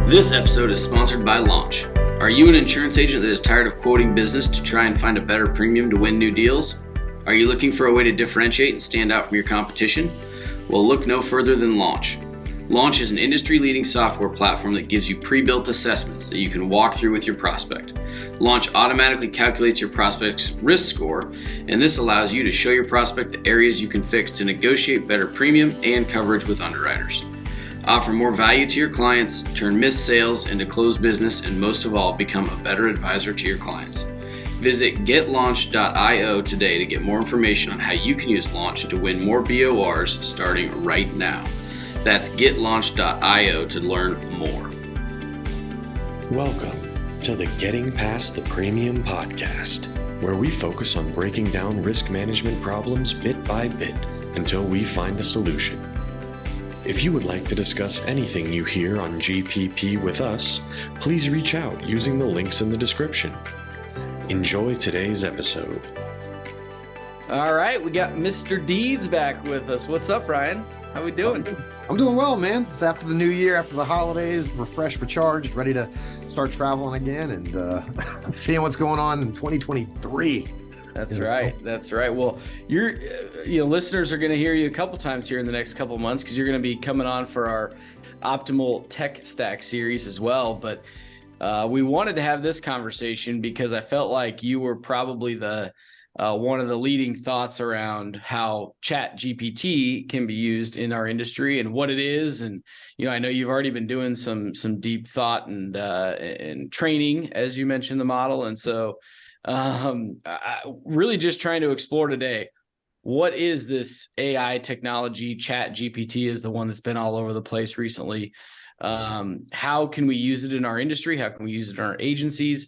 This episode is sponsored by Launch. Are you an insurance agent that is tired of quoting business to try and find a better premium to win new deals? Are you looking for a way to differentiate and stand out from your competition? Well, look no further than Launch. Launch is an industry-leading software platform that gives you pre-built assessments that you can walk through with your prospect. Launch automatically calculates your prospect's risk score, and this allows you to show your prospect the areas you can fix to negotiate better premium and coverage with underwriters. Offer more value to your clients, turn missed sales into closed business, and most of all, become a better advisor to your clients. Visit getlaunch.io today to get more information on how you can use Launch to win more BORs starting right now. That's getlaunch.io to learn more. Welcome to the Getting Past the Premium podcast, where we focus on breaking down risk management problems bit by bit until we find a solution. If you would like to discuss anything you hear on GPP with us, please reach out using the links in the description. Enjoy today's episode. All right, we got Mr. Deeds back with us. What's up, Ryan? How we doing? I'm doing well, man. It's after the new year, after the holidays, refreshed, recharged, ready to start traveling again and seeing what's going on in 2023. That's right. That's right. Well, listeners are going to hear you a couple times here in the next couple of months because you're going to be coming on for our Optimal Tech Stack series as well. But we wanted to have this conversation because I felt like you were probably the one of the leading thoughts around how ChatGPT can be used in our industry and what it is. And, I know you've already been doing some deep thought and training, as you mentioned, the model. And so really just trying to explore today, what is this AI technology? ChatGPT is the one that's been all over the place recently. How can we use it in our industry? How can we use it in our agencies?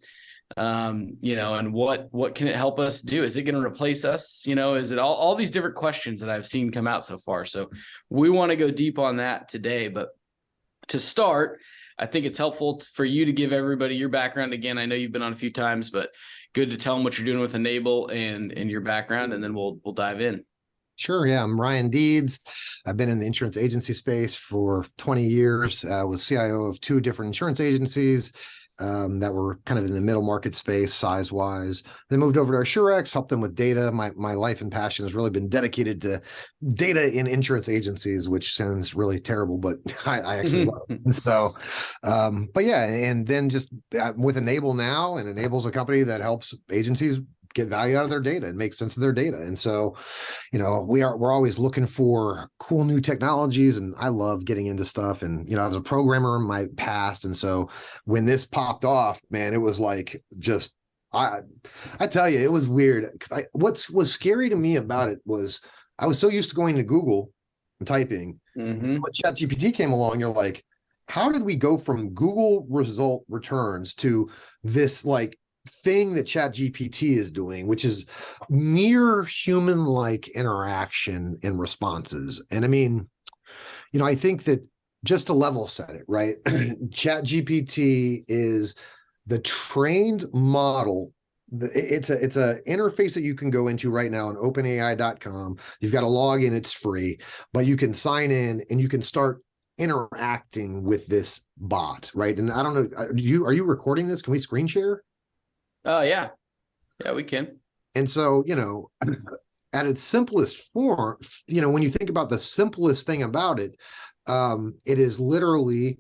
And what can it help us do? Is it going to replace us? Is it all these different questions that I've seen come out so far? So we want to go deep on that today. But to start, I think it's helpful for you to give everybody your background again. I know you've been on a few times, but good to tell them what you're doing with Enable and your background, and then we'll dive in. Sure. Yeah. I'm Ryan Deeds. I've been in the insurance agency space for 20 years. Was CIO of two different insurance agencies that were kind of in the middle market space size-wise. Then moved over to Assurex, helped them with data. My life and passion has really been dedicated to data in insurance agencies, which sounds really terrible, but I actually love it. And so, but yeah, and then just with Enable now, and Enable's a company that helps agencies get value out of their data and make sense of their data. And so, we're always looking for cool new technologies, and I love getting into stuff. And, I was a programmer in my past. And so when this popped off, man, it was like, just, I tell you, it was weird because what was scary to me about it was I was so used to going to Google and typing. When ChatGPT came along, you're like, how did we go from Google result returns to this thing that ChatGPT is doing, which is near human-like interaction and responses? And I mean, I think that just to level set it, right? ChatGPT is the trained model. It's a interface that you can go into right now on OpenAI.com. You've got to log in; it's free, but you can sign in and you can start interacting with this bot, right? And I don't know, are you recording this? Can we screen share? Oh, yeah, we can. And so, at its simplest form, when you think about the simplest thing about it, it is literally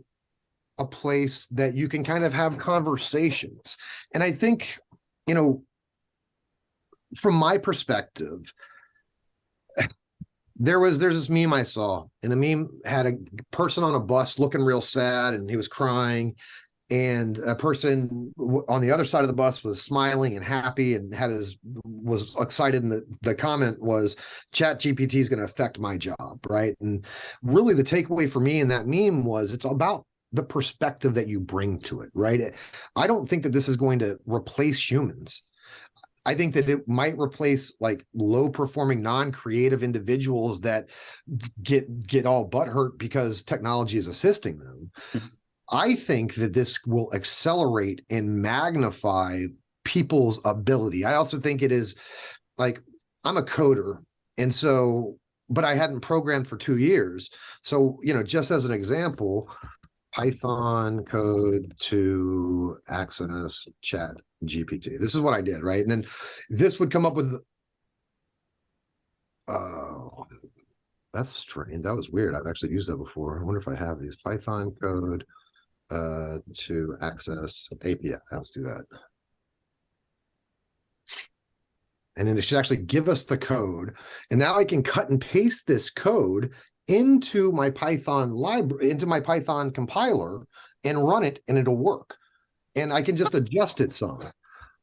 a place that you can kind of have conversations. And I think, from my perspective, there's this meme I saw, and the meme had a person on a bus looking real sad, and he was crying. And a person on the other side of the bus was smiling and happy and was excited. And the comment was, ChatGPT is going to affect my job, right? And really the takeaway for me in that meme was it's about the perspective that you bring to it, right? I don't think that this is going to replace humans. I think that it might replace low-performing, non-creative individuals that get all butthurt because technology is assisting them. I think that this will accelerate and magnify people's ability. I also think it is I'm a coder. And so, but I hadn't programmed for 2 years. So, just as an example, Python code to access ChatGPT. This is what I did, right? And then this would come up with, that's strange. That was weird. I've actually used that before. I wonder if I have these. Python code to access API. Let's do that. And then it should actually give us the code. And now I can cut and paste this code into my Python library, into my Python compiler, and run it, and it'll work. And I can just adjust it some.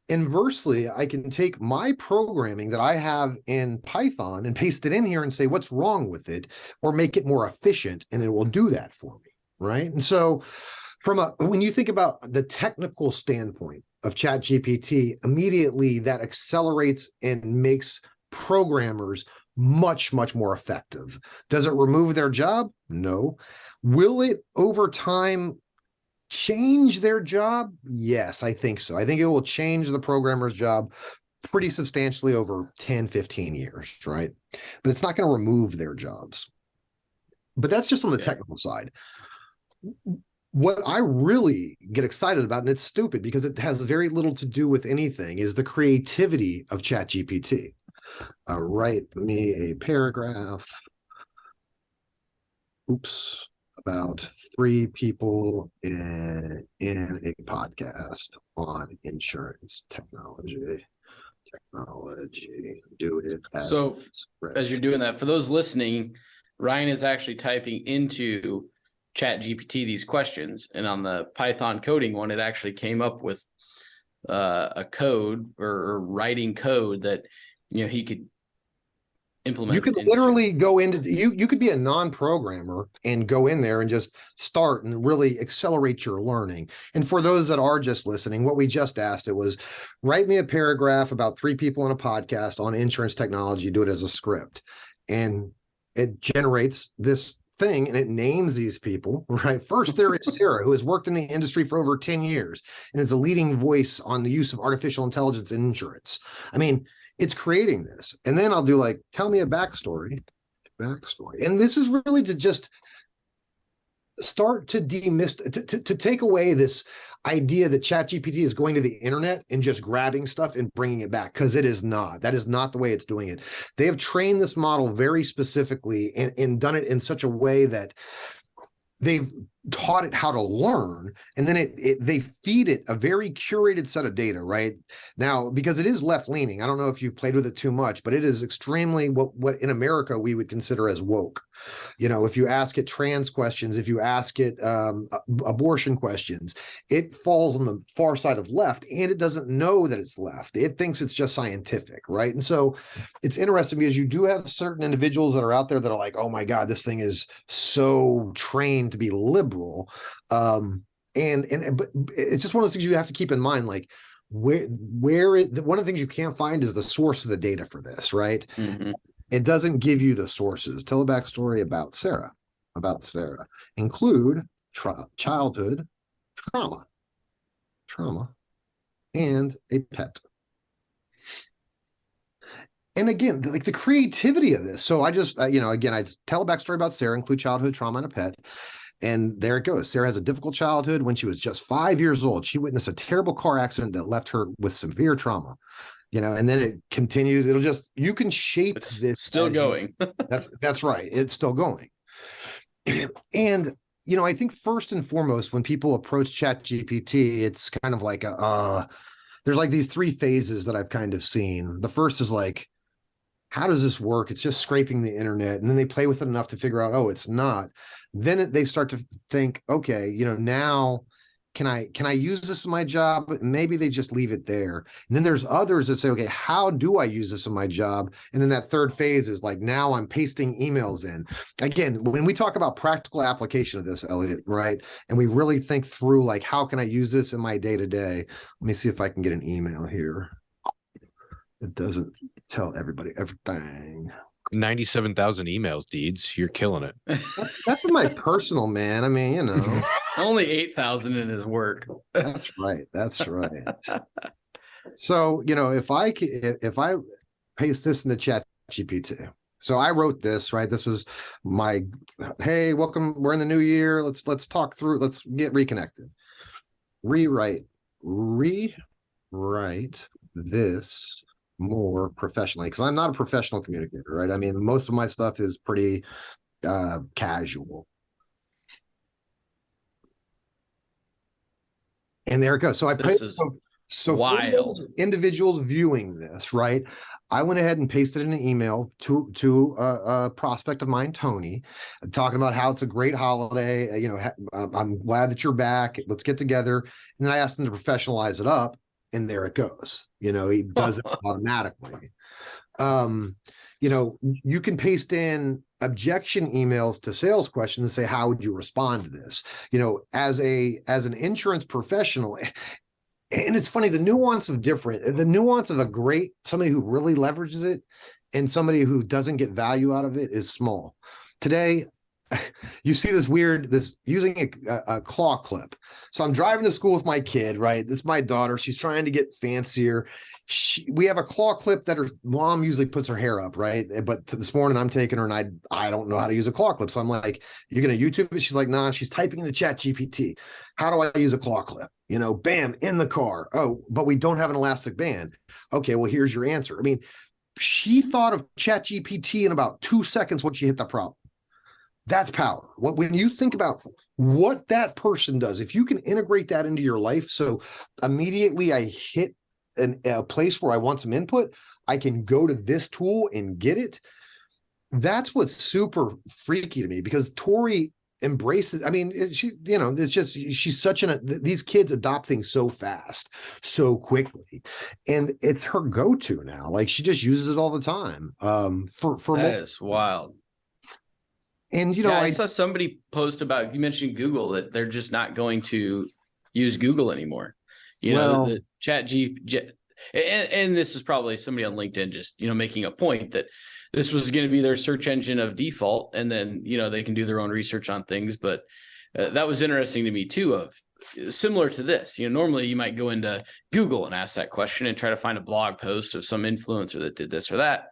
Inversely, I can take my programming that I have in Python and paste it in here and say what's wrong with it, or make it more efficient, and it will do that for me, right? And so when you think about the technical standpoint of ChatGPT, immediately that accelerates and makes programmers much, much more effective. Does it remove their job? No. Will it over time change their job? Yes, I think so. I think it will change the programmer's job pretty substantially over 10, 15 years, right? But it's not going to remove their jobs. But that's just on the technical side. What I really get excited about, and it's stupid because it has very little to do with anything, is the creativity of ChatGPT. Write me a paragraph. About 3 people in a podcast on insurance technology. Do it as you're doing that, for those listening, Ryan is actually typing into ChatGPT these questions, and on the Python coding one, it actually came up with a code or writing code that he could implement. You could literally go into you could be a non-programmer and go in there and just start and really accelerate your learning. And for those that are just listening, what we just asked it was, write me a paragraph about 3 people in a podcast on insurance technology, do it as a script. And it generates this thing and it names these people, right? First, there is Sarah, who has worked in the industry for over 10 years and is a leading voice on the use of artificial intelligence in insurance. I mean, it's creating this. And then I'll do like, tell me a backstory. And this is really to just start to to take away this idea that ChatGPT is going to the internet and just grabbing stuff and bringing it back, because it is not. That is not the way it's doing it. They have trained this model very specifically and done it in such a way that they've taught it how to learn, and then they feed it a very curated set of data right now, because it is left-leaning. I don't know if you've played with it too much, but it is extremely what in America we would consider as woke. If you ask it trans questions, if you ask it abortion questions, it falls on the far side of left, and it doesn't know that it's left. It thinks it's just scientific, right? And so it's interesting because you do have certain individuals that are out there that are like, oh my God, this thing is so trained to be liberal. But it's just one of those things you have to keep in mind, like one of the things you can't find is the source of the data for this, right? Mm-hmm. It doesn't give you the sources. Tell a backstory about Sarah. Include childhood trauma, and a pet. And again, like the creativity of this. So I just, again, I tell a backstory about Sarah, include childhood trauma and a pet. And there it goes. Sarah has a difficult childhood. When she was just 5 years old, she witnessed a terrible car accident that left her with severe trauma. And then it continues. It'll just, you can shape it's this. Still going. That's right. It's still going. And, I think first and foremost, when people approach ChatGPT, it's kind of like there's like these 3 phases that I've kind of seen. The first is like, how does this work? It's just scraping the internet. And then they play with it enough to figure out, oh, it's not. Then they start to think, okay, now can I use this in my job? Maybe they just leave it there. And then there's others that say, okay, how do I use this in my job? And then that third phase is like, now I'm pasting emails in. Again, when we talk about practical application of this, Elliot, right? And we really think through like, how can I use this in my day-to-day? Let me see if I can get an email here. It doesn't tell everybody everything. 97,000 emails, Deeds. You're killing it. That's my personal, man. I mean, only 8,000 in his work. That's right. So, if I paste this in the ChatGPT, So I wrote this, right? This was my, hey, welcome. We're in the new year. Let's talk through. Let's get reconnected. Rewrite this more professionally, because I'm not a professional communicator, right? I mean, most of my stuff is pretty casual. And there it goes. So I put so for those individuals viewing this, right? I went ahead and pasted in an email to a prospect of mine, Tony, talking about how it's a great holiday. You know, I'm glad that you're back. Let's get together. And then I asked him to professionalize it up, and there it goes. You know, he does it automatically. You know, you can paste in objection emails to sales questions and say, how would you respond to this? You know, as an insurance professional. And it's funny, the nuance of somebody who really leverages it and somebody who doesn't get value out of it is small. Today, you see this using a claw clip. So I'm driving to school with my kid, right? This is my daughter. She's trying to get fancier. We have a claw clip that her mom usually puts her hair up, right? But this morning I'm taking her and I don't know how to use a claw clip. So I'm like, you're going to YouTube it? She's like, nah, she's typing into ChatGPT. How do I use a claw clip? You know, bam, in the car. Oh, but we don't have an elastic band. Okay, well, here's your answer. I mean, she thought of ChatGPT in about 2 seconds when she hit the problem. That's power. When you think about what that person does, if you can integrate that into your life, so immediately I hit a place where I want some input, I can go to this tool and get it. That's what's super freaky to me, because Tori embraces, I mean, she, you know, it's just, she's such these kids adopt things so fast, so quickly, and it's her go-to now. Like, she just uses it all the time. That is wild. And, you know, I saw somebody post about, you mentioned Google, that they're just not going to use Google anymore. You know, the ChatGPT, and this is probably somebody on LinkedIn just, you know, making a point that this was going to be their search engine of default, and then, you know, they can do their own research on things. But that was interesting to me too, of similar to this. You know, normally you might go into Google and ask that question and try to find a blog post of some influencer that did this or that.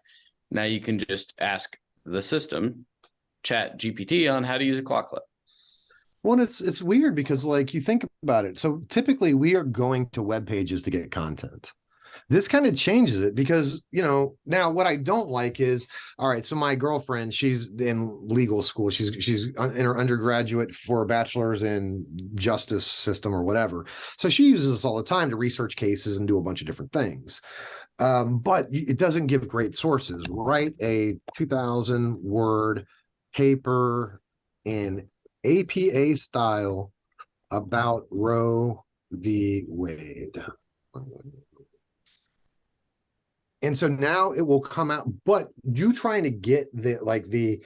Now you can just ask the system, ChatGPT, on how to use a claw clip. Well, it's weird because, like, you think about it. So typically we are going to web pages to get content. This kind of changes it, because, you know, now what I don't like is, all right, so my girlfriend, she's in legal school. She's in her undergraduate for a bachelor's in justice system or whatever. So she uses this all the time to research cases and do a bunch of different things. But it doesn't give great sources. Write a 2,000 word paper in APA style about Roe v. Wade. And so now it will come out, but you trying to get the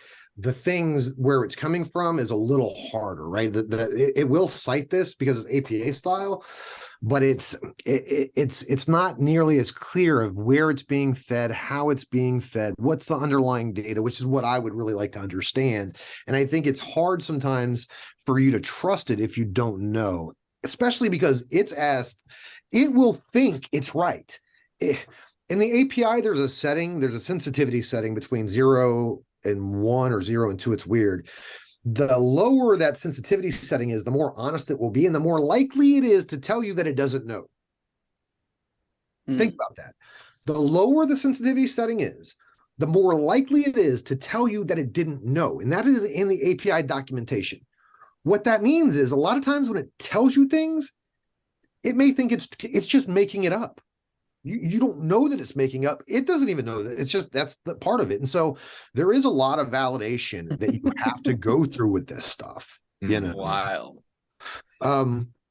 things where it's coming from is a little harder, right? It will cite this because it's APA style, but it's not nearly as clear of where it's being fed, how it's being fed, what's the underlying data, which is what I would really like to understand. And I think it's hard sometimes for you to trust it if you don't know, especially because it will think it's right. In the API, there's a sensitivity setting between 0 and 1 or 0 and 2. It's weird. The lower that sensitivity setting is, the more honest it will be, and the more likely it is to tell you that it doesn't know. Think about that. The lower the sensitivity setting is, the more likely it is to tell you that it didn't know. And that is in the API documentation. What that means is, a lot of times when it tells you things, it may think it's just making it up. You don't know that it's making up. It doesn't even know that. It's just, that's the part of it. And so there is a lot of validation that you have to go through with this stuff. You know, wild.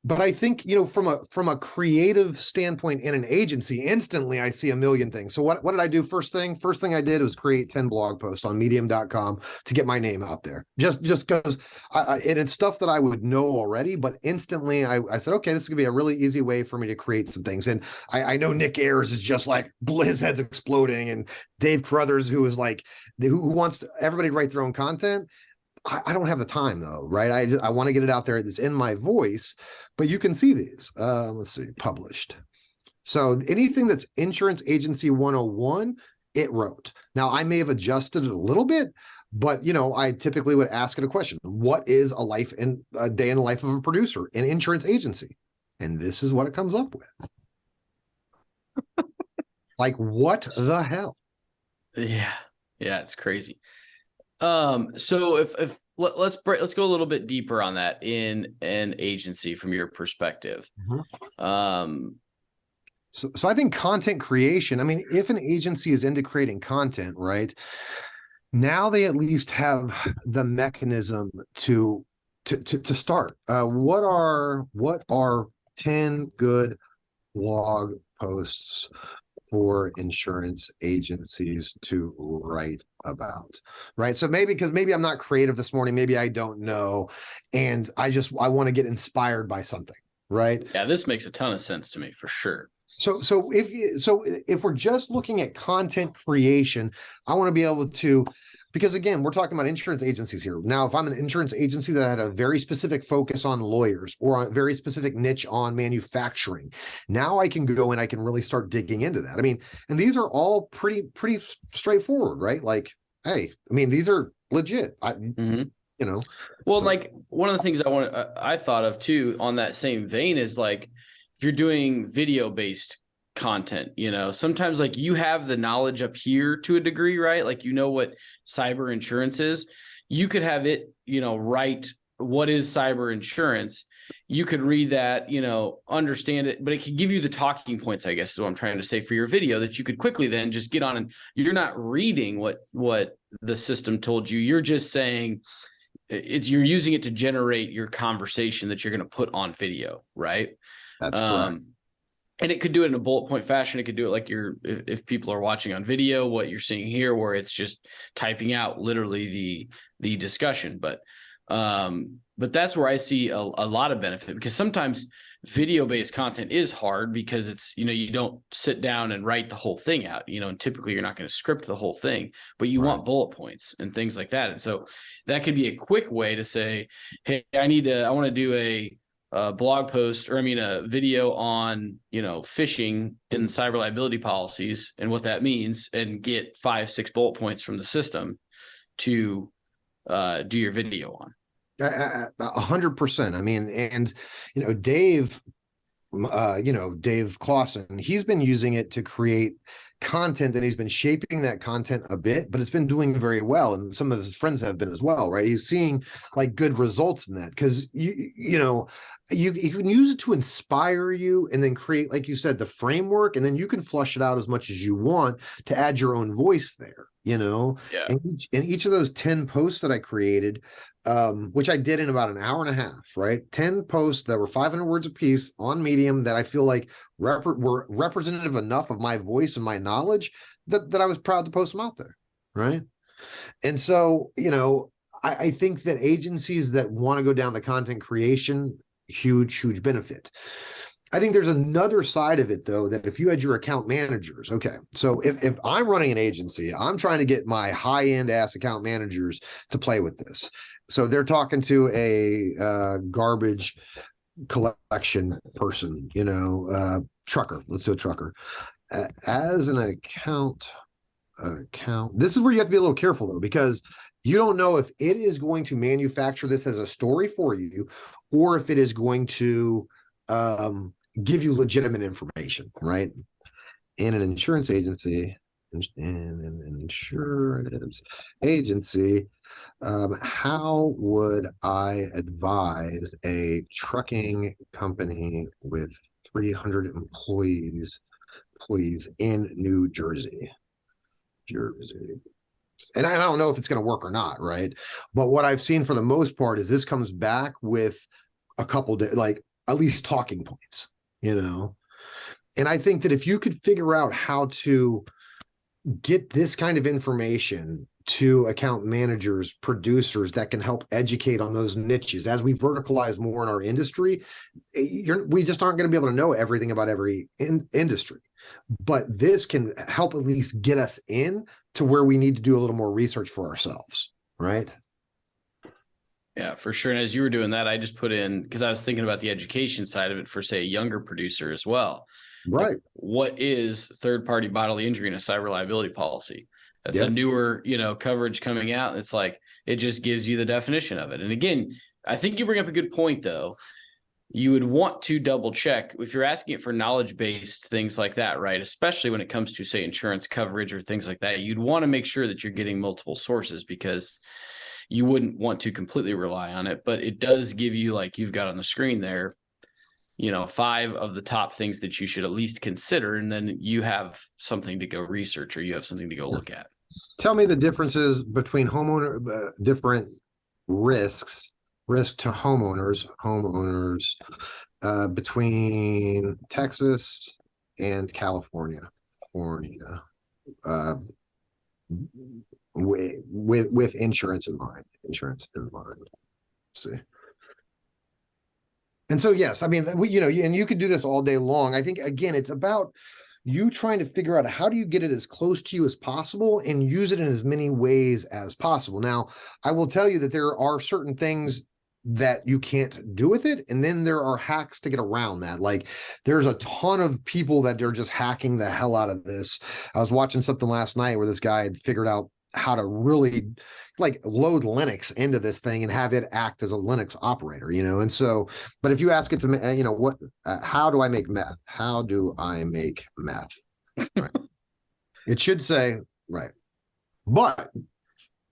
But I think, you know, from a creative standpoint in an agency, instantly I see a million things. So what did I do? First thing I did was create 10 blog posts on medium.com to get my name out there. Just because it's stuff that I would know already, but instantly I said, okay, this is gonna be a really easy way for me to create some things. And I know Nick Ayers is just like, his head's exploding, and Dave Carruthers, who is like, who wants everybody to write their own content. I don't have the time though, right? I want to get it out there. It's in my voice, but you can see these. Let's see, published. So anything that's Insurance Agency 101, it wrote. Now, I may have adjusted it a little bit, but I typically would ask it a question. What is a day in the life of a producer in an insurance agency? And this is what it comes up with. Like, what the hell? Yeah, it's crazy. So if let's go a little bit deeper on that in an agency from your perspective. So I think content creation, I mean, if an agency is into creating content, right, now they at least have the mechanism to start. What are 10 good blog posts for insurance agencies to write about, right? So maybe I'm not creative this morning, maybe I don't know, and I want to get inspired by something, right? Yeah, this makes a ton of sense to me for sure. So if we're just looking at content creation, I want to be able to, because again, we're talking about insurance agencies here. Now, if I'm an insurance agency that had a very specific focus on lawyers or a very specific niche on manufacturing, now I can go and I can really start digging into that. I mean, and these are all pretty straightforward, right? Like, hey, I mean, these are legit. Well, like one of the things I thought of too on that same vein is like, if you're doing video-based content, sometimes like you have the knowledge up here to a degree, right? Like, what cyber insurance is. You could have it, write what is cyber insurance. You could read that, understand it, but it could give you the talking points, I guess is what I'm trying to say, for your video, that you could quickly then just get on, and you're not reading what the system told you. You're just saying you're using it to generate your conversation that you're going to put on video, right? That's correct. And it could do it in a bullet point fashion. It could do it like if people are watching on video, what you're seeing here, where it's just typing out literally the discussion. But that's where I see a lot of benefit, because sometimes video-based content is hard because it's, you don't sit down and write the whole thing out, and typically you're not going to script the whole thing, but you want bullet points and things like that. And so that could be a quick way to say, hey, I want to do a blog post, or a video on, phishing in cyber liability policies and what that means, and get 5-6 bullet points from the system to do your video on. 100%. I mean, and Dave Clausen, he's been using it to create content, and he's been shaping that content a bit, but it's been doing very well, and some of his friends have been as well, right? He's seeing like good results in that, because you can use it to inspire you, and then create, like you said, the framework, and then you can flush it out as much as you want to add your own voice there. And each of those 10 posts that I created, which I did in about an hour and a half, right? 10 posts that were 500 words a piece on Medium, that I feel like were representative enough of my voice and my knowledge that I was proud to post them out there, right? And so, I think that agencies that want to go down the content creation, huge benefit. I think there's another side of it, though, that if you had your account managers, okay, so if I'm running an agency, I'm trying to get my high-end ass account managers to play with this. So they're talking to a garbage collection person, trucker. Let's do a trucker. As an account, this is where you have to be a little careful, though, because you don't know if it is going to manufacture this as a story for you, or if it is going to give you legitimate information, right? In an insurance agency, how would I advise a trucking company with 300 employees in New Jersey? And I don't know if it's going to work or not, right? But what I've seen for the most part is this comes back with a couple like at least talking points, And I think that if you could figure out how to get this kind of information to account managers, producers that can help educate on those niches, as we verticalize more in our industry, we just aren't going to be able to know everything about every industry. But this can help at least get us in to where we need to do a little more research for ourselves, right? Yeah, for sure. And as you were doing that, I just put in, because I was thinking about the education side of it for, say, a younger producer as well. Right. What is third-party bodily injury in a cyber liability policy? That's a newer, coverage coming out. It's like, it just gives you the definition of it. And again, I think you bring up a good point, though. You would want to double check if you're asking it for knowledge-based things like that, right? Especially when it comes to, say, insurance coverage or things like that. You'd want to make sure that you're getting multiple sources, because you wouldn't want to completely rely on it. But it does give you, like you've got on the screen there, 5 of the top things that you should at least consider. And then you have something to go research, or you have something to go look at. Tell me the differences between different risks, risk to homeowners, between Texas and California, with insurance in mind. Let's see. And so, yes, I mean, and you could do this all day long. I think, again, it's about you trying to figure out how do you get it as close to you as possible and use it in as many ways as possible. Now, I will tell you that there are certain things that you can't do with it, and then there are hacks to get around that. Like, there's a ton of people that are just hacking the hell out of this. I was watching something last night where this guy had figured out how to really load Linux into this thing and have it act as a Linux operator, and so, but if you ask it to, how do I make meth? How do I make meth? Right. It should say, right. But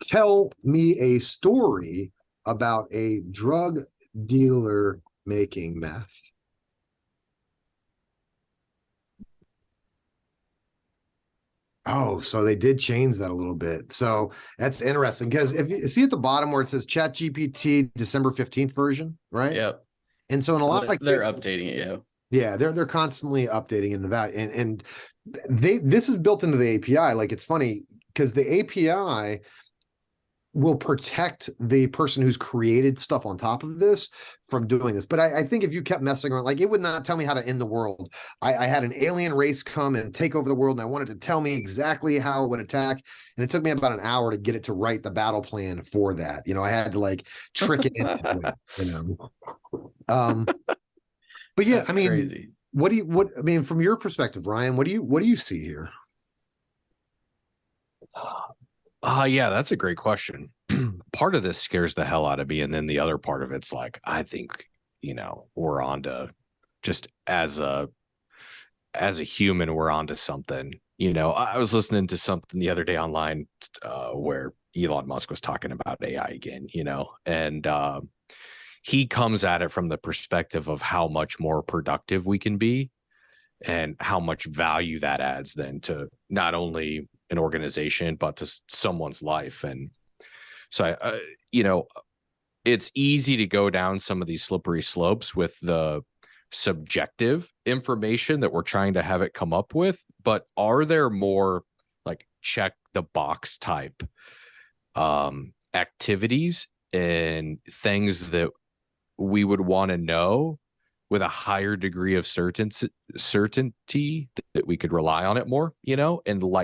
tell me a story about a drug dealer making meth. Oh, so they did change that a little bit. So that's interesting, because if you see at the bottom where it says ChatGPT December 15th version, right? Yep. And so in a lot of they're updating it, yeah, they're constantly updating in the value, and this is built into the API. Like, it's funny because the API will protect the person who's created stuff on top of this from doing this. But I think if you kept messing around, like, it would not tell me how to end the world. I had an alien race come and take over the world, and I wanted to tell me exactly how it would attack. And it took me about an hour to get it to write the battle plan for that. I had to trick it into it, but yeah, That's I mean, crazy. From your perspective, Ryan, what do you see here? Yeah, that's a great question. Part of this scares the hell out of me, and then the other part of it's like, I think, we're onto, just as a human, we're onto something. I was listening to something the other day online where Elon Musk was talking about AI again, and he comes at it from the perspective of how much more productive we can be and how much value that adds then to not only an organization, but to someone's life. And so, it's easy to go down some of these slippery slopes with the subjective information that we're trying to have it come up with. But are there more check the box type activities and things that we would want to know with a higher degree of certainty that we could rely on it more, and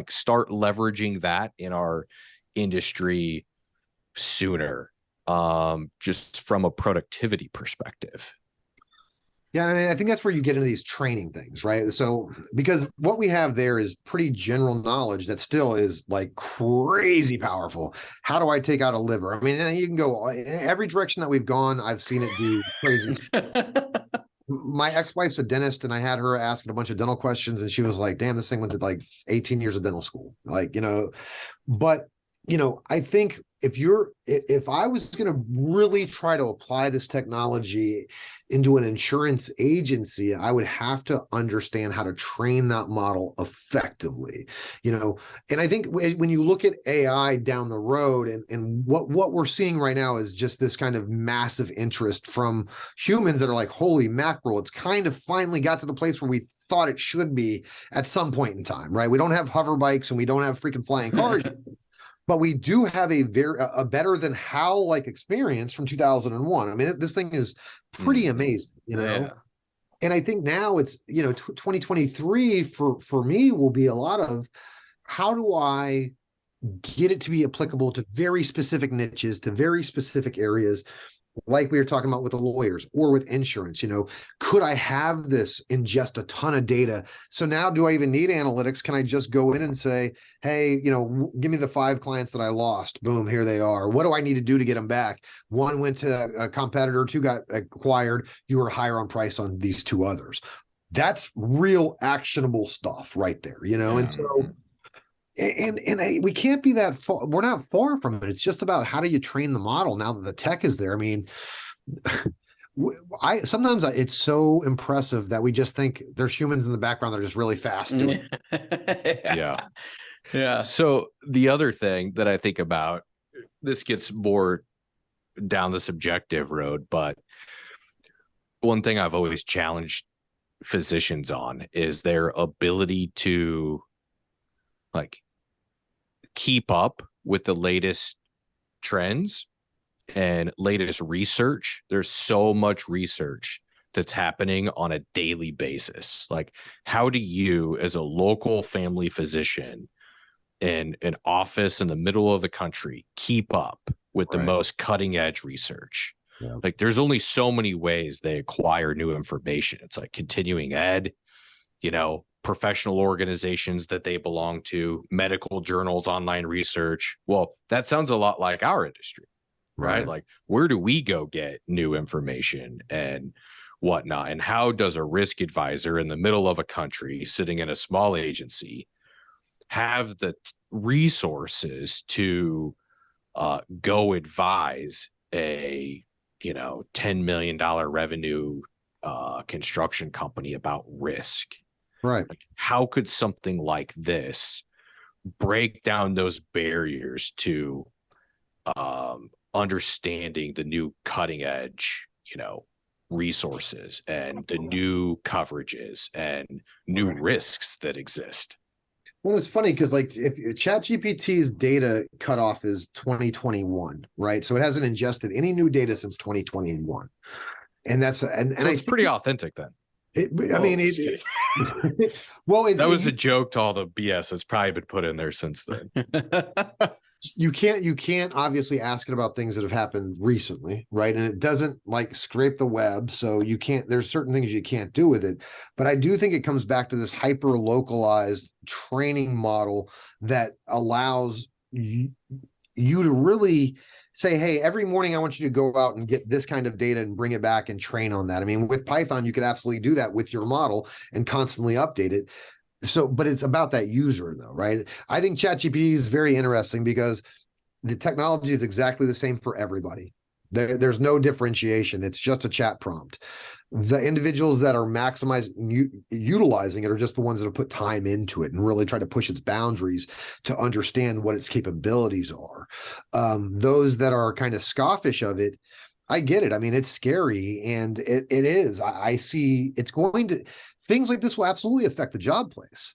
start leveraging that in our industry sooner, just from a productivity perspective? Yeah, I mean, I think that's where you get into these training things, right? So, because what we have there is pretty general knowledge that still is crazy powerful. How do I take out a liver? I mean, you can go in every direction that we've gone. I've seen it do crazy. My ex-wife's a dentist, and I had her asking a bunch of dental questions, and she was like, damn, this thing went to 18 years of dental school. But I think if I was going to really try to apply this technology into an insurance agency, I would have to understand how to train that model effectively, and I think when you look at AI down the road, and what we're seeing right now is just this kind of massive interest from humans that are like, holy mackerel, it's kind of finally got to the place where we thought it should be at some point in time, right? We don't have hover bikes and we don't have freaking flying cars. But we do have a better than how experience from 2001. I mean, this thing is pretty amazing, Yeah. And I think now it's 2023 for me will be a lot of how do I get it to be applicable to very specific niches, to very specific areas, like we were talking about with the lawyers or with insurance, could I have this ingest a ton of data? So now do I even need analytics? Can I just go in and say, hey, give me the 5 clients that I lost. Boom, here they are. What do I need to do to get them back? 1 went to a competitor, 2 got acquired. You were higher on price on these 2 others. That's real actionable stuff right there, And so we can't be that far. We're not far from it. It's just about how do you train the model now that the tech is there. I mean, sometimes it's so impressive that we just think there's humans in the background that are just really fast doing it. Yeah. So the other thing that I think about, this gets more down the subjective road, but one thing I've always challenged physicians on is their ability to keep up with the latest trends and latest research. There's so much research that's happening on a daily basis. How do you, as a local family physician in an office in the middle of the country, keep up with the most cutting edge research? Yeah. There's only so many ways they acquire new information. It's continuing ed, professional organizations that they belong to, medical journals, online research. Well, that sounds a lot like our industry, right? Where do we go get new information and whatnot? And how does a risk advisor in the middle of a country sitting in a small agency have the resources to go advise a $10 million revenue construction company about risk? Right. How could something like this break down those barriers to understanding the new cutting edge, resources and the new coverages and new risks that exist? Well, it's funny because if ChatGPT's data cutoff is 2021, right? So it hasn't ingested any new data since 2021. And that's it's pretty authentic then. Well, that was a joke to all the BS that's probably been put in there since then. You can't obviously ask it about things that have happened recently, right? And it doesn't scrape the web, so there's certain things you can't do with it. But I do think it comes back to this hyper localized training model that allows you to really say, hey, every morning I want you to go out and get this kind of data and bring it back and train on that. I mean, with Python, you could absolutely do that with your model and constantly update it. So, but it's about that user though, right? I think ChatGPT is very interesting because the technology is exactly the same for everybody. There's no differentiation. It's just a chat prompt. The individuals that are utilizing it are just the ones that have put time into it and really try to push its boundaries to understand what its capabilities are. Those that are kind of scoffish of it, I get it. I mean, it's scary, and it is. I see things like this will absolutely affect the job place.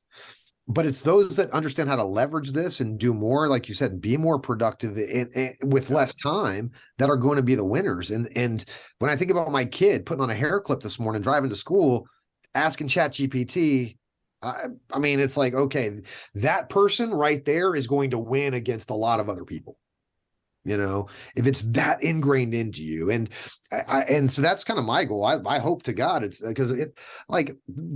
But it's those that understand how to leverage this and do more, like you said, and be more productive with less time that are going to be the winners. And when I think about my kid putting on a hair clip this morning, driving to school, asking ChatGPT, I mean, it's okay, that person right there is going to win against a lot of other people. If it's that ingrained into you. And so that's kind of my goal. I hope to God it's because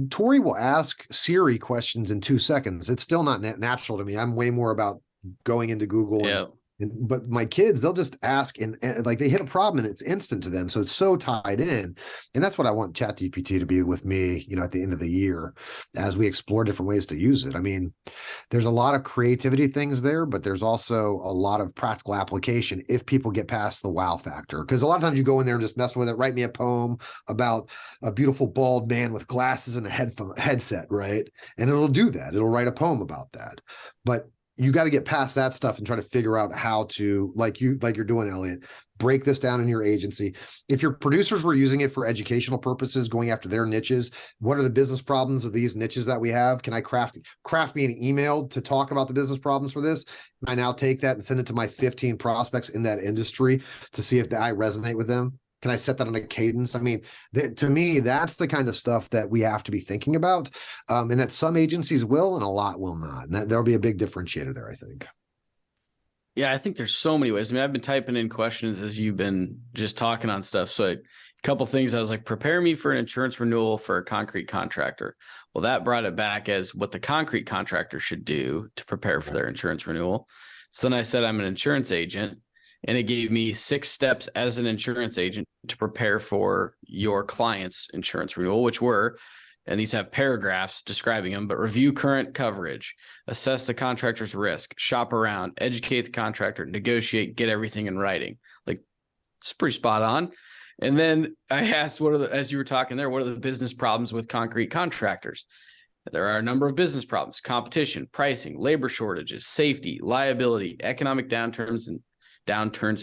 Tori will ask Siri questions in 2 seconds. It's still not natural to me. I'm way more about going into Google but my kids, they'll just ask and they hit a problem and it's instant to them. So it's so tied in. And that's what I want ChatGPT to be with me, at the end of the year as we explore different ways to use it. I mean, there's a lot of creativity things there, but there's also a lot of practical application if people get past the wow factor. Because a lot of times you go in there and just mess with it, write me a poem about a beautiful bald man with glasses and a headset, right? And it'll do that. It'll write a poem about that. But you got to get past that stuff and try to figure out how to, like you're doing, Elliot, break this down in your agency. If your producers were using it for educational purposes, going after their niches, what are the business problems of these niches that we have? Can I craft me an email to talk about the business problems for this? And I now take that and send it to my 15 prospects in that industry to see if I resonate with them. Can I set that on a cadence? I mean, to me, that's the kind of stuff that we have to be thinking about, and that some agencies will and a lot will not. And there'll be a big differentiator there, I think. Yeah, I think there's so many ways. I mean, I've been typing in questions as you've been just talking on stuff. So a couple things I was like, prepare me for an insurance renewal for a concrete contractor. Well, that brought it back as what the concrete contractor should do to prepare for their insurance renewal. So then I said, I'm an insurance agent, and it gave me 6 steps as an insurance agent to prepare for your client's insurance renewal, which were, and these have paragraphs describing them, but review current coverage, assess the contractor's risk, shop around, educate the contractor, negotiate, get everything in writing. Like, it's pretty spot on. And then I asked, as you were talking there, what are the business problems with concrete contractors? There are a number of business problems: competition, pricing, labor shortages, safety, liability, economic downturns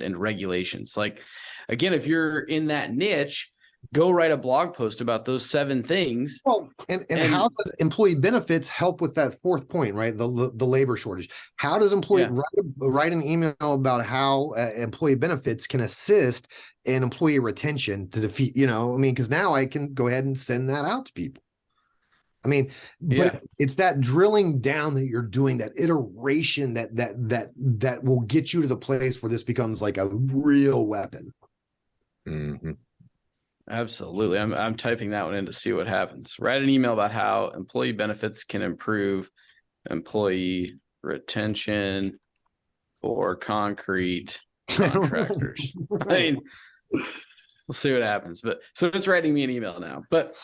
and regulations. Like, again, if you're in that niche, go write a blog post about those 7 things. Well, and how does employee benefits help with that 4th point, right? The labor shortage. How does employee write an email about how employee benefits can assist in employee retention to defeat, because now I can go ahead and send that out to people. I mean, but it's that drilling down that you're doing, that iteration that will get you to the place where this becomes like a real weapon. Mm-hmm. Absolutely. I'm typing that one in to see what happens. Write an email about how employee benefits can improve employee retention for concrete contractors. I mean, we'll see what happens. But so it's writing me an email now. But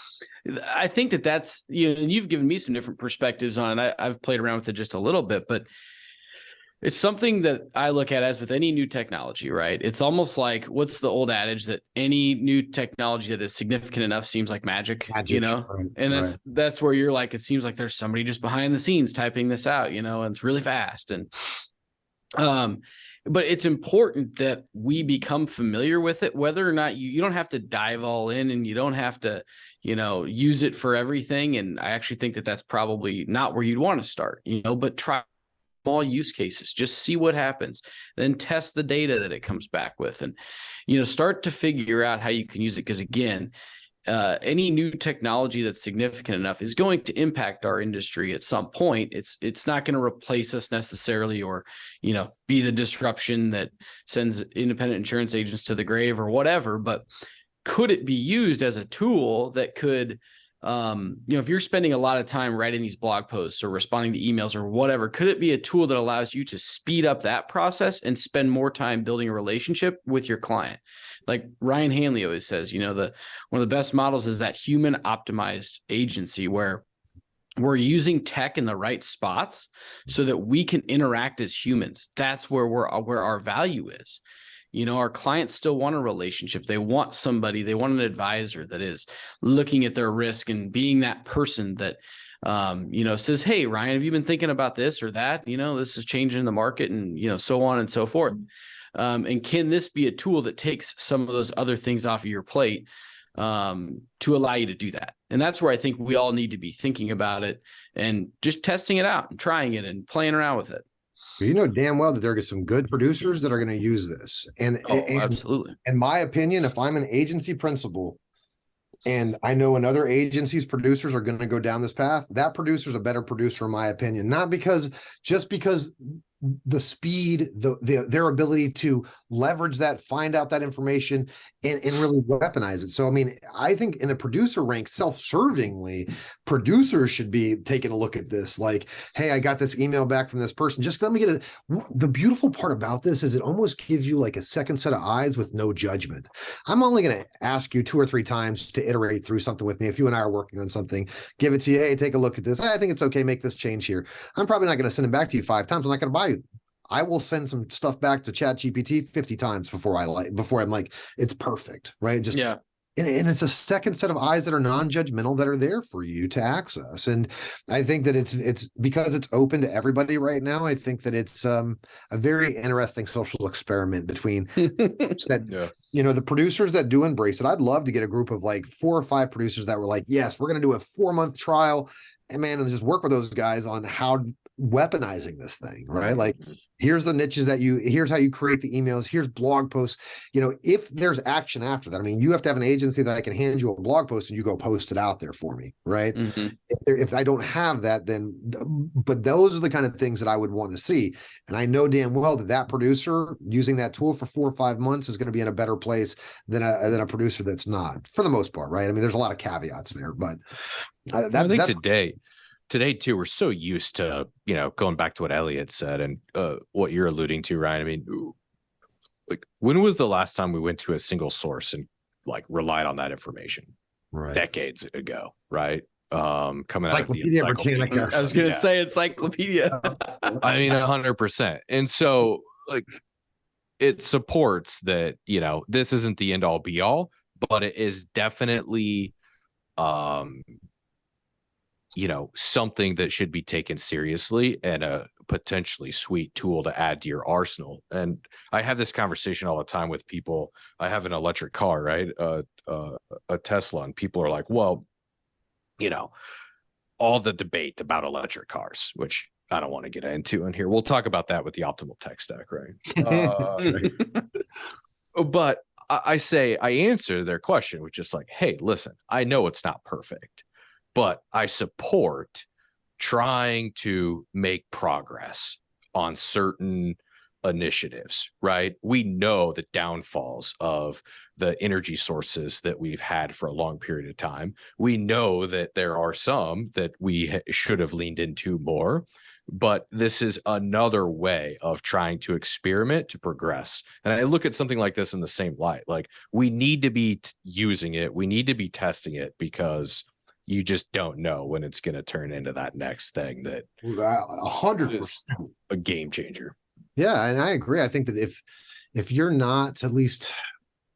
I think that's, and you've given me some different perspectives on it. I've played around with it just a little bit, but it's something that I look at as with any new technology, right? It's almost like, what's the old adage that any new technology that is significant enough seems like magic. Right, and that's where you're like, it seems like there's somebody just behind the scenes typing this out, and it's really fast. And, but it's important that we become familiar with it, whether or not you don't have to dive all in, and you don't have to, use it for everything. And I actually think that that's probably not where you'd want to start, but try small use cases, just see what happens, then test the data that it comes back with, and start to figure out how you can use it. Because again, any new technology that's significant enough is going to impact our industry at some point. It's not going to replace us necessarily, or be the disruption that sends independent insurance agents to the grave or whatever. But could it be used as a tool that could, if you're spending a lot of time writing these blog posts or responding to emails or whatever, could it be a tool that allows you to speed up that process and spend more time building a relationship with your client? Like Ryan Hanley always says, one of the best models is that human optimized agency, where we're using tech in the right spots so that we can interact as humans. That's where our value is. Our clients still want a relationship. They want somebody, they want an advisor that is looking at their risk and being that person that, says, hey, Ryan, have you been thinking about this or that? This is changing the market, and, so on and so forth. And can this be a tool that takes some of those other things off of your plate to allow you to do that? And that's where I think we all need to be thinking about it and just testing it out and trying it and playing around with it. You know damn well that there are some good producers that are going to use this. And absolutely. In my opinion, if I'm an agency principal and I know another agency's producers are going to go down this path, that producer's a better producer, in my opinion. Not because the speed, their ability to leverage that, find out that information, and really weaponize it. So, I mean, I think in the producer rank, self-servingly, producers should be taking a look at this. Like, hey, I got this email back from this person. Just let me get the beautiful part about this is it almost gives you like a second set of eyes with no judgment. I'm only going to ask you 2 or 3 times to iterate through something with me. If you and I are working on something, give it to you. Hey, take a look at this. I think it's okay. Make this change here. I'm probably not going to send it back to you 5 times. I'm not going to buy you. I will send some stuff back to ChatGPT 50 times before I'm like, it's perfect, right? Just yeah. And it's a second set of eyes that are non-judgmental that are there for you to access. And I think that it's because it's open to everybody right now. I think that it's a very interesting social experiment between that, the producers that do embrace it. I'd love to get a group of like 4 or 5 producers that were like, yes, we're going to do a 4-month trial, and man, and just work with those guys on how weaponizing this thing, right? Like, here's the niches here's how you create the emails, here's blog posts. If there's action after that, I mean, you have to have an agency that I can hand you a blog post and you go post it out there for me, right? If I don't have that, then, but those are the kind of things that I would want to see. And I know damn well that producer using that tool for 4 or 5 months is going to be in a better place than a producer that's not, for the most part, right? I mean, there's a lot of caveats there, but I think today too, we're so used to, going back to what Elliot said and what you're alluding to, Ryan. I mean, like, when was the last time we went to a single source and like relied on that information? Right. Decades ago, right? Coming out of the Encyclopedia. I was going to say encyclopedia. I mean, 100%. And so, like, it supports that, this isn't the end all be all, but it is definitely something that should be taken seriously and a potentially sweet tool to add to your arsenal. And I have this conversation all the time with people. I have an electric car, right? A Tesla, and people are like, well, all the debate about electric cars, which I don't want to get into in here. We'll talk about that with the optimal tech stack, right? But I answer their question with just like, hey, listen, I know it's not perfect, but I support trying to make progress on certain initiatives, right? We know the downfalls of the energy sources that we've had for a long period of time. We know that there are some that we should have leaned into more, but this is another way of trying to experiment to progress. And I look at something like this in the same light. Like, we need to be using it. We need to be testing it, because you just don't know when it's going to turn into that next thing that 100% a game changer. Yeah, and I agree. I think that if you're not at least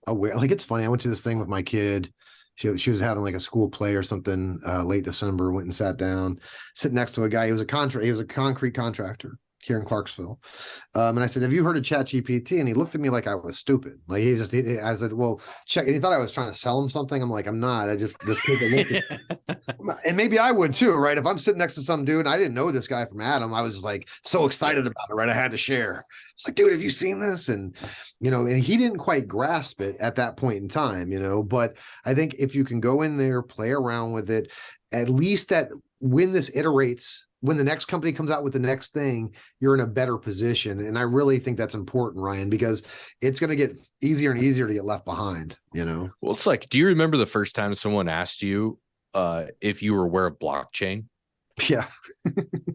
aware, like, it's funny. I went to this thing with my kid. She was having like a school play or something late December. Went and sat down, sitting next to a guy. He was a concrete contractor here in Clarksville. And I said, have you heard of ChatGPT? And he looked at me like I was stupid. Like, I said, well, check. And he thought I was trying to sell him something. I'm like, I'm not. I just take a look at it. And maybe I would too, right? If I'm sitting next to some dude and I didn't know this guy from Adam, I was just like so excited about it, right? I had to share. It's like, dude, have you seen this? And, and he didn't quite grasp it at that point in time, but I think if you can go in there, play around with it, at least that when this iterates, when the next company comes out with the next thing, you're in a better position. And I really think that's important, Ryan, because it's going to get easier and easier to get left behind, Well, it's like, do you remember the first time someone asked you if you were aware of blockchain? Yeah.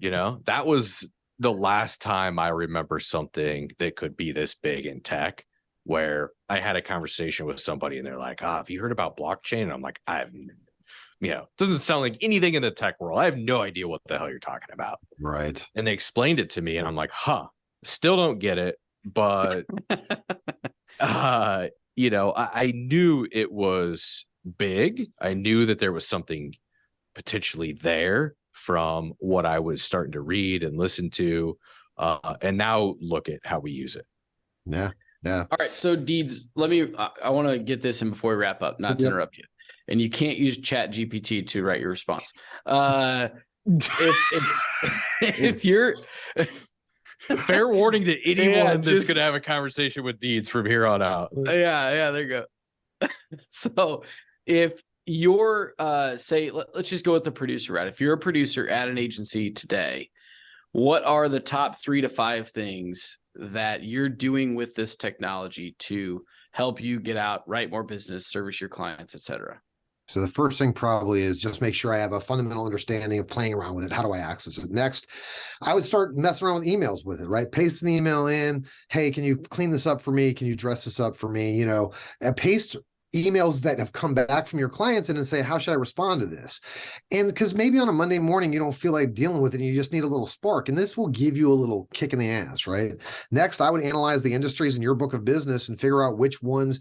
That was the last time I remember something that could be this big in tech, where I had a conversation with somebody and they're like, have you heard about blockchain? And I'm like, doesn't sound like anything in the tech world. I have no idea what the hell you're talking about. Right. And they explained it to me and I'm like, still don't get it. But, I knew it was big. I knew that there was something potentially there from what I was starting to read and listen to. And now look at how we use it. Yeah. Yeah. All right. So Deeds, I want to get this in before we wrap up, not to interrupt you. And you can't use ChatGPT to write your response. If you're fair warning to anyone that's going to have a conversation with Deeds from here on out. Yeah, there you go. So if you're let's just go with the producer route. If you're a producer at an agency today, what are the top 3 to 5 things that you're doing with this technology to help you get out, write more business, service your clients, et cetera? So the first thing probably is just make sure I have a fundamental understanding of playing around with it. How do I access it? Next, I would start messing around with emails with it, right? Paste an email in. Hey, can you clean this up for me? Can you dress this up for me? And paste emails that have come back from your clients and say, how should I respond to this? And because maybe on a Monday morning, you don't feel like dealing with it and you just need a little spark. And this will give you a little kick in the ass, right? Next, I would analyze the industries in your book of business and figure out which ones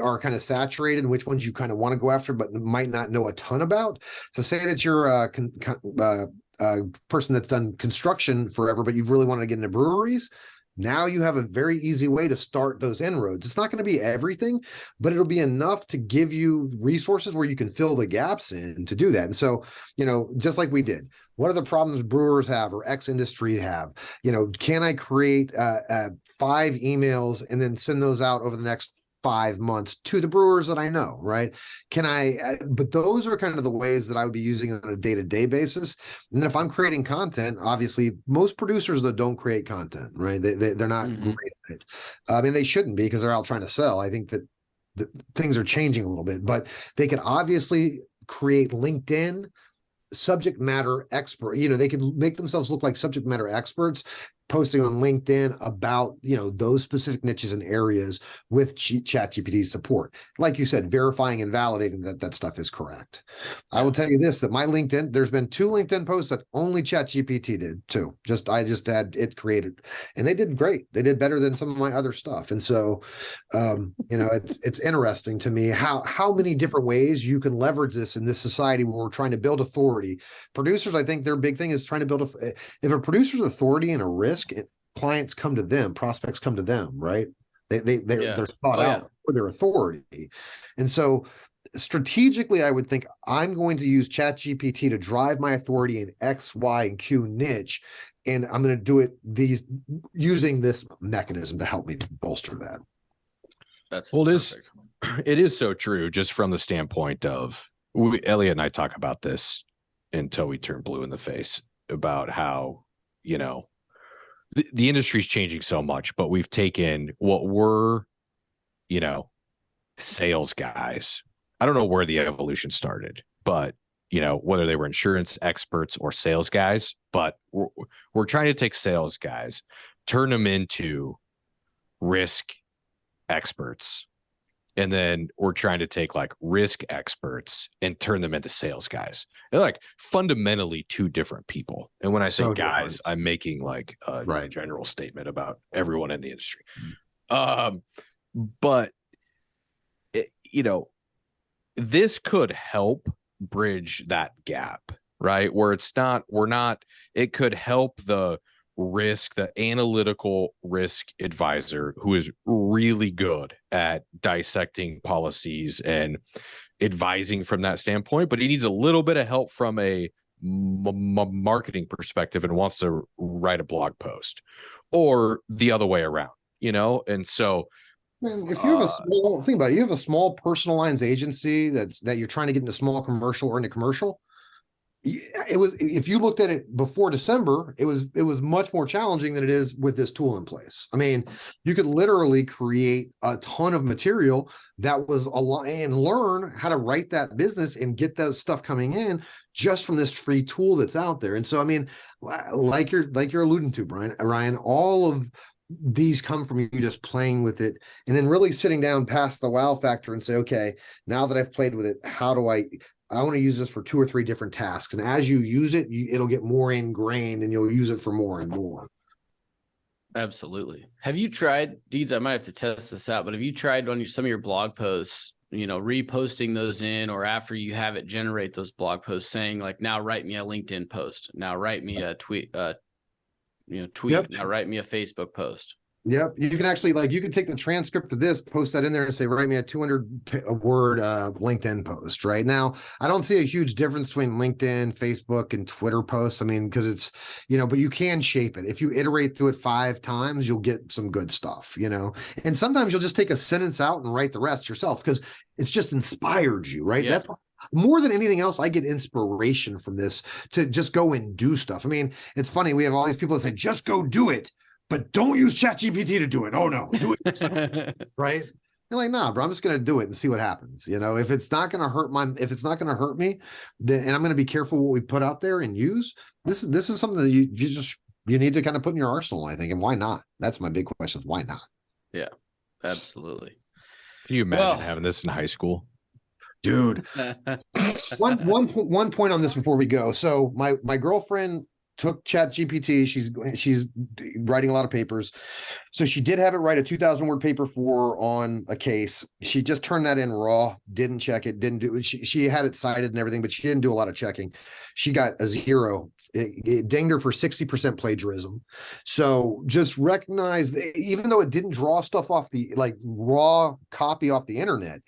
are kind of saturated and which ones you kind of want to go after, but might not know a ton about. So say that you're a person that's done construction forever, but you've really wanted to get into breweries. Now you have a very easy way to start those inroads. It's not going to be everything, but it'll be enough to give you resources where you can fill the gaps in to do that. And so, just like we did, what are the problems brewers have or X industry have? Can I create 5 emails and then send those out over the next 5 months to the brewers that I know, right? But those are kind of the ways that I would be using on a day-to-day basis. And then if I'm creating content, obviously most producers that don't create content, right? They're not great at it. I mean, they shouldn't be, because they're out trying to sell. I think that things are changing a little bit, but they can obviously create LinkedIn subject matter expert. They can make themselves look like subject matter experts posting on LinkedIn about, those specific niches and areas with ChatGPT support. Like you said, verifying and validating that stuff is correct. I will tell you this, that my LinkedIn, there's been 2 LinkedIn posts that only ChatGPT did too. I just had it created, and they did great. They did better than some of my other stuff. And so, it's interesting to me how many different ways you can leverage this in this society where we're trying to build authority. Producers, I think their big thing is trying to build if a producer's authority in a risk, clients come to them, prospects come to them, right? They're sought out for their authority. And so strategically, I would think I'm going to use ChatGPT to drive my authority in X, Y, and Q niche. And I'm going to do it using this mechanism to help me bolster that. That's it is so true, just from the standpoint of, Elliot and I talk about this until we turn blue in the face, about how, the industry's changing so much, but we've taken what were, sales guys. I don't know where the evolution started, but, whether they were insurance experts or sales guys, but we're trying to take sales guys, turn them into risk experts. And then we're trying to take like risk experts and turn them into sales guys. They're like fundamentally 2 different people. And when I say guys, I'm making like a general statement about everyone in the industry. But this could help bridge that gap, right? Where it could help the analytical risk advisor who is really good at dissecting policies and advising from that standpoint, but he needs a little bit of help from a marketing perspective and wants to write a blog post, or the other way around, And so, man, if you have think about it, you have a small personal lines agency that you're trying to get into small commercial or into commercial. If you looked at it before December, it was much more challenging than it is with this tool in place. I mean, you could literally create a ton of material that was a lot, and learn how to write that business and get that stuff coming in just from this free tool that's out there. And so, I mean, like you're alluding to, Ryan, all of these come from you just playing with it and then really sitting down past the wow factor and say, okay, now that I've played with it, how do I want to use this for 2 or 3 different tasks. And as you use it, it'll get more ingrained and you'll use it for more and more. Absolutely. Have you tried, Deeds? I might have to test this out, but have you tried on some of your blog posts, reposting those in, or after you have it generate those blog posts saying like, now write me a LinkedIn post, now write me a tweet, Yep. Now write me a Facebook post. Yep. You can actually, you can take the transcript of this, post that in there and say, write me a 200-word LinkedIn post. Right now, I don't see a huge difference between LinkedIn, Facebook, and Twitter posts. I mean, because it's, but you can shape it. If you iterate through it 5 times, you'll get some good stuff, and sometimes you'll just take a sentence out and write the rest yourself because it's just inspired you, right? Yeah. That's more than anything else. I get inspiration from this to just go and do stuff. I mean, it's funny. We have all these people that say, just go do it, but don't use ChatGPT to do it. Oh no, do it yourself. Right? You're like, nah, bro, I'm just going to do it and see what happens. If it's not going to hurt me, then, and I'm going to be careful what we put out there and use. This is something that you need to kind of put in your arsenal, I think. And why not? That's my big question. Why not? Yeah, absolutely. Can you imagine having this in high school? Dude, one point on this before we go. So my girlfriend took ChatGPT. She's writing a lot of papers. So she did have it write a 2,000-word paper on a case. She just turned that in raw, didn't check it, didn't do it. She had it cited and everything, but she didn't do a lot of checking. She got a 0 it dinged her for 60% plagiarism. So just recognize that even though it didn't draw stuff off the raw copy off the internet,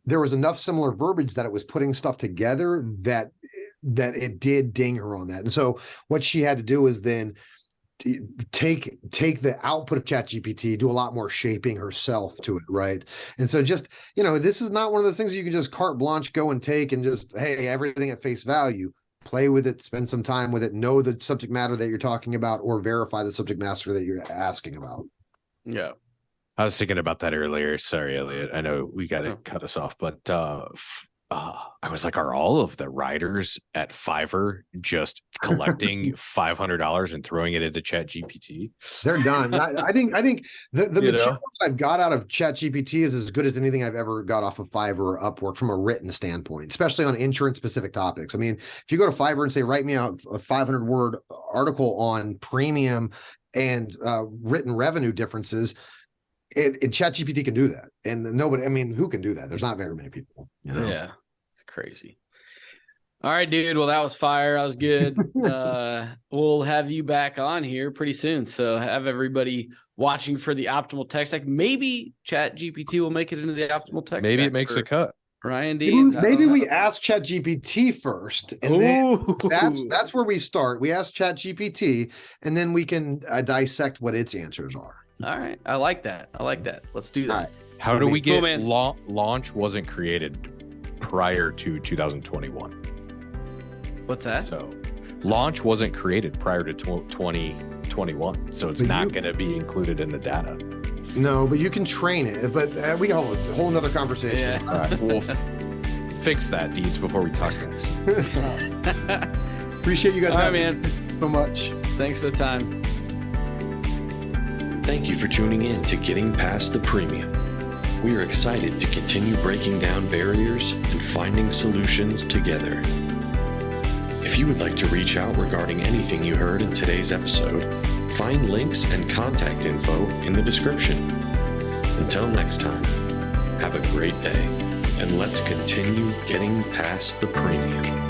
there was enough similar verbiage that it was putting stuff together that it did ding her on that. And so what she had to do is then take the output of ChatGPT, do a lot more shaping herself to it, right? And so just, this is not one of those things you can just carte blanche go and take and just, hey, everything at face value. Play with it, spend some time with it, know the subject matter that you're talking about, or verify the subject matter that you're asking about. Yeah. I was thinking about that earlier. Sorry, Elliot. I know we got to cut us off, but I was like, are all of the writers at Fiverr just collecting $500 and throwing it into ChatGPT? They're done. I think the material I've got out of ChatGPT is as good as anything I've ever got off of Fiverr or Upwork from a written standpoint, especially on insurance specific topics. I mean, if you go to Fiverr and say, write me out a 500-word article on premium and written revenue differences, ChatGPT can do that. And nobody, I mean, who can do that? There's not very many people. Yeah, it's crazy. All right, dude. Well, that was fire. That was good. We'll have you back on here pretty soon. So have everybody watching for the optimal tech stack. Maybe ChatGPT will make it into the optimal tech stack. Maybe it makes a cut. Ryan Deans. Maybe we ask ChatGPT first, and then that's where we start. We ask ChatGPT, and then we can dissect what its answers are. All right. I like that. Let's do that. Right. How do we get launch wasn't created prior to 2021? What's that? So launch wasn't created prior to 2021. So it's not going to be included in the data. No, but you can train it. But we got a whole nother conversation. Yeah. All right, we'll fix that, Deeds, before we talk next. Appreciate you guys man. So much. Thanks for the time. Thank you for tuning in to Getting Past the Premium. We are excited to continue breaking down barriers and finding solutions together. If you would like to reach out regarding anything you heard in today's episode, find links and contact info in the description. Until next time, have a great day, and let's continue getting past the premium.